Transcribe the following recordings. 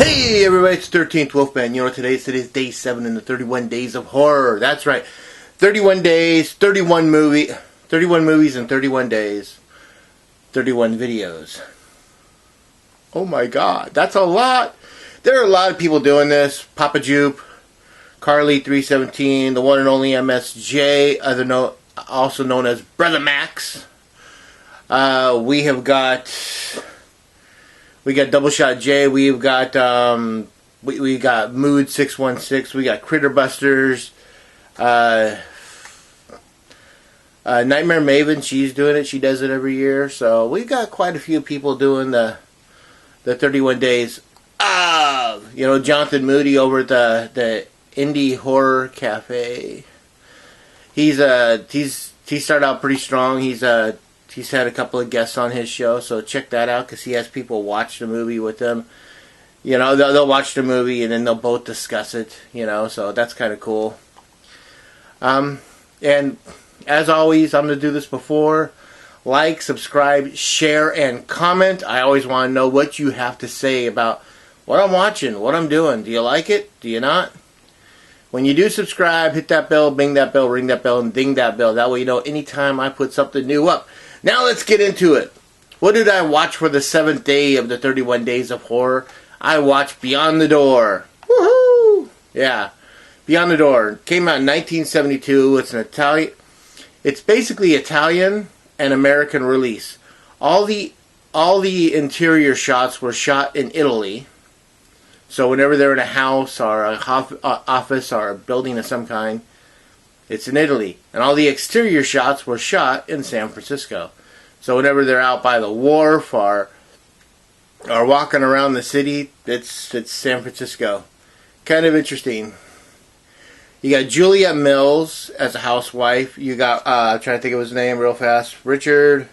Hey everybody, it's 13th Wolfman. You know, today's day 7 in the 31 Days of Horror. That's right. 31 days, 31 movies in 31 days, 31 videos. Oh my god, that's a lot. There are a lot of people doing this. Papa Jupe, Carly 317, the one and only MSJ, also known as Brother Max. We got Double Shot J. We've got we got Mood 616. We got Critter Busters. Nightmare Maven. She's doing it. She does it every year. So we've got quite a few people doing the 31 days. Jonathan Moody over at the Indie Horror Cafe. He started out pretty strong. He's had a couple of guests on his show, so check that out because he has people watch the movie with him. You know, they'll watch the movie and then they'll both discuss it, so that's kind of cool. And as always, I'm going to do this before. Like, subscribe, share, and comment. I always want to know what you have to say about what I'm watching, what I'm doing. Do you like it? Do you not? When you do subscribe, hit that bell, bing that bell, ring that bell, and ding that bell. That way you know anytime I put something new up. Now let's get into it. What did I watch for the 7th day of the 31 Days of Horror? I watched Beyond the Door. Woohoo! Yeah, Beyond the Door. Came out in 1972. It's basically Italian and American release. All the interior shots were shot in Italy. So whenever they're in a house or a office or a building of some kind, it's in Italy. And all the exterior shots were shot in San Francisco. So whenever they're out by the wharf or walking around the city, it's San Francisco. Kind of interesting. You got Juliet Mills as a housewife. You got, I'm trying to think of his name real fast. Richard.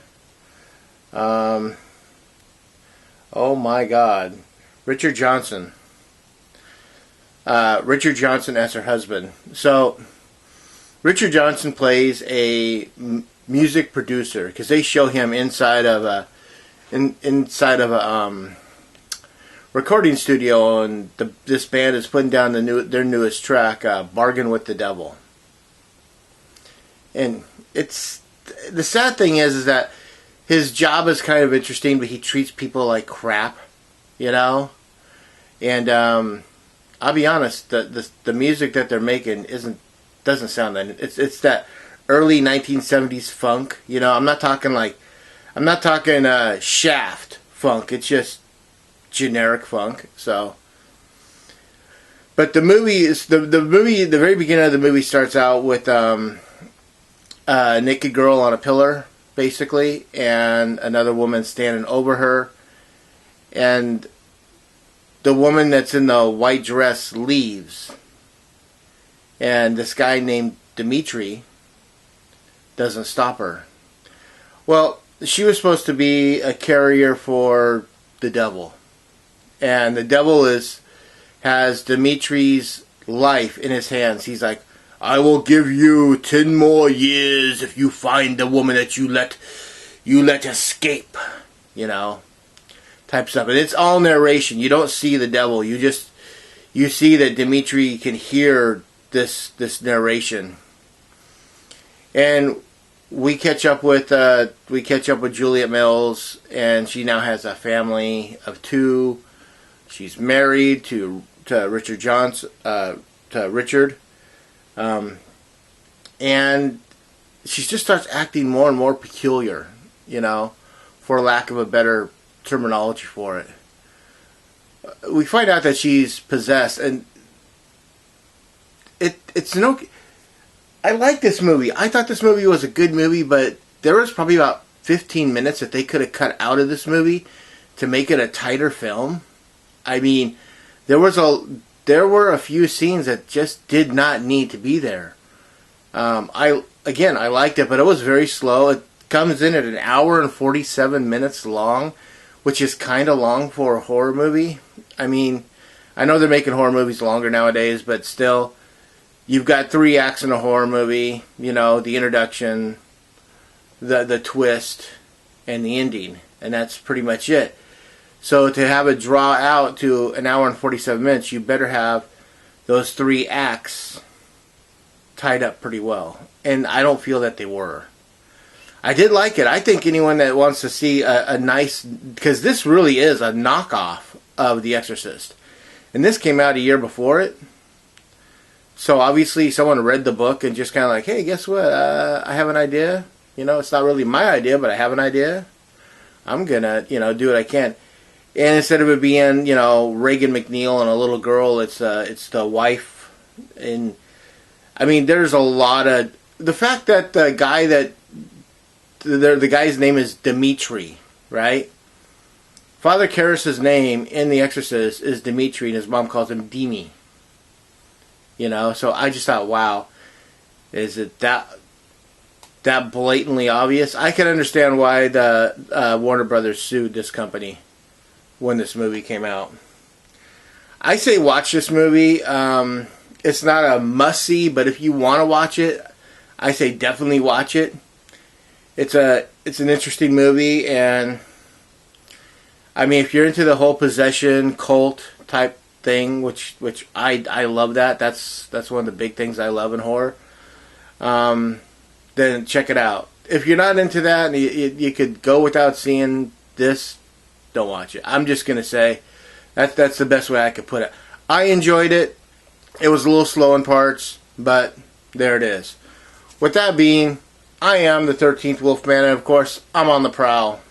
Oh my God. Richard Johnson. Richard Johnson as her husband. So Richard Johnson plays a music producer because they show him inside of a recording studio, and this band is putting down their newest track, "Bargain with the Devil." And it's the sad thing is that his job is kind of interesting, but he treats people like crap, And I'll be honest, the music that they're making doesn't sound that. It's that early 1970s funk. I'm not talking Shaft funk. It's just generic funk. So, but the movie is the very beginning of the movie starts out with a naked girl on a pillar, basically, and another woman standing over her, and the woman that's in the white dress leaves. And this guy named Dimitri doesn't stop her. Well, she was supposed to be a carrier for the devil. And the devil has Dimitri's life in his hands. He's like, I will give you 10 more years if you find the woman that you let escape. Type stuff. And it's all narration. You don't see the devil. You see that Dimitri can hear this narration. And we catch up with Juliet Mills, and she now has a family of 2. She's married to Richard Johnson, and she just starts acting more and more peculiar, for lack of a better terminology for it. We find out that she's possessed, and I like this movie. I thought this movie was a good movie, but there was probably about 15 minutes that they could have cut out of this movie to make it a tighter film. I mean, there were a few scenes that just did not need to be there. I liked it, but it was very slow. It comes in at an hour and 47 minutes long, which is kind of long for a horror movie. I mean, I know they're making horror movies longer nowadays, but still, you've got 3 acts in a horror movie. The introduction, the twist, and the ending, and that's pretty much it. So to have it draw out to an hour and 47 minutes, you better have those 3 acts tied up pretty well. And I don't feel that they were. I did like it. I think anyone that wants to see a nice... Because this really is a knockoff of The Exorcist. And this came out a year before it. So obviously someone read the book and just kind of like, hey, guess what? I have an idea. You know, it's not really my idea, but I have an idea. I'm going to, do what I can. And instead of it being, Reagan McNeil and a little girl, it's the wife. And, I mean, there's a lot of... The fact that the guy that... The guy's name is Dimitri, right? Father Karras' name in The Exorcist is Dimitri, and his mom calls him Dimi. So I just thought, wow, is it that blatantly obvious? I can understand why the Warner Brothers sued this company when this movie came out. I say watch this movie. It's not a must-see, but if you want to watch it, I say definitely watch it. It's an interesting movie, and I mean, if you're into the whole possession cult type thing, which I love that. That's one of the big things I love in horror. Then check it out. If you're not into that, and you could go without seeing this, don't watch it. I'm just gonna say that's the best way I could put it. I enjoyed it. It was a little slow in parts, but there it is. With that being, I am the 13th Wolfman, and of course, I'm on the prowl.